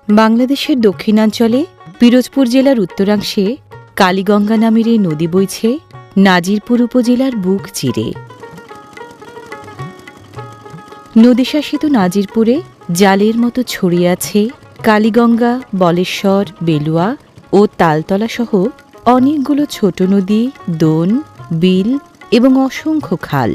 বাংলাদেশের দক্ষিণাঞ্চলে পিরোজপুর জেলার উত্তরাংশে কালীগঙ্গা নামের এই নদী বইছে নাজিরপুর উপজেলার বুক চিরে। নদীশাসিত নাজিরপুরে জালের মতো ছড়িয়ে আছে কালীগঙ্গা, বলেশ্বর, বেলুয়া ও তালতলা সহ অনেকগুলো ছোট নদী, দোন, বিল এবং অসংখ্য খাল।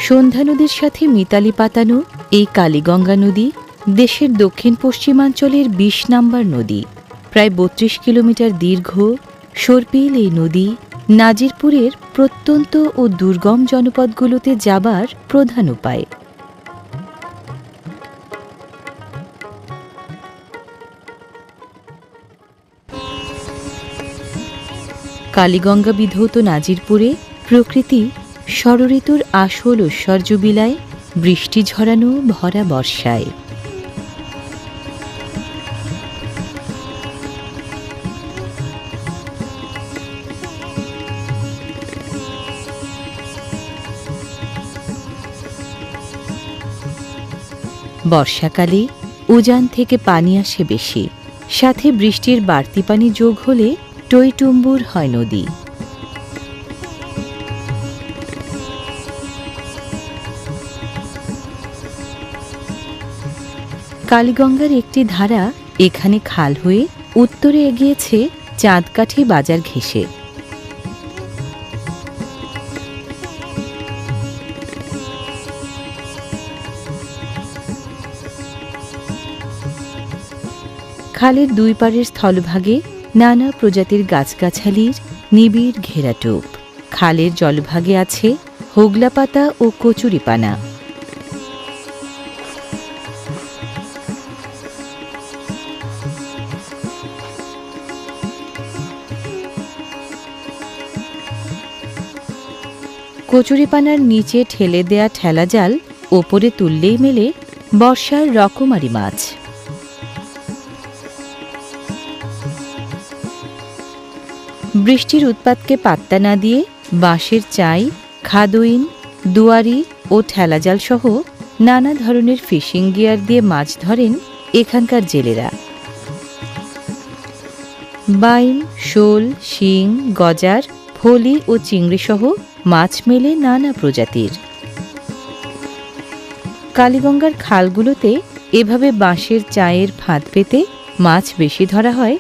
সন্ধ্যা নদীর সাথে মিতালি পাতানো এই কালীগঙ্গা নদী দেশের দক্ষিণ পশ্চিমাঞ্চলের ২০ নম্বর নদী। প্রায় ৩২ কিলোমিটার দীর্ঘ সর্পিল এই নদী নাজিরপুরের প্রত্যন্ত ও দুর্গম জনপদগুলোতে যাবার প্রধান উপায়। কালীগঙ্গা বিধৌত নাজিরপুরে প্রকৃতি ষড়ঋতুর আসল ঐশ্বর্য বিলায় বৃষ্টি ঝরানো ভরা বর্ষায়। বর্ষাকালে উজান থেকে পানি আসে বেশি, সাথে বৃষ্টির বাড়তি পানি যোগ হলে টইটুম্বুর হয় নদী। কালীগঙ্গার একটি ধারা এখানে খাল হয়ে উত্তরে এগিয়েছে চাঁদকাঠি বাজার ঘেঁষে। খালের দুই পাড়ের স্থলভাগে নানা প্রজাতির গাছগাছালির নিবিড় ঘেরাটোপ। খালের জলভাগে আছে হোগলাপাতা ও কচুরিপানা। কচুরিপানার নিচে ঠেলে দেয়া ঠেলা জাল ওপরে তুললেই মেলে বর্ষার রকমারি মাছ। বৃষ্টির উৎপাতকে পাত্তা না দিয়ে বাঁশের চাই, খাদইন, দুয়ারি ও ঠেলাজাল সহ নানা ধরনের ফিশিং গিয়ার দিয়ে মাছ ধরেন এখানকার জেলেরা। বাইম, শোল, শিং, গজার, ফলি ও চিংড়ি সহ মাছ মেলে নানা প্রজাতির। কালীগঙ্গার খালগুলোতে এভাবে বাঁশের চায়ের ফাঁদ পেতে মাছ বেশি ধরা হয়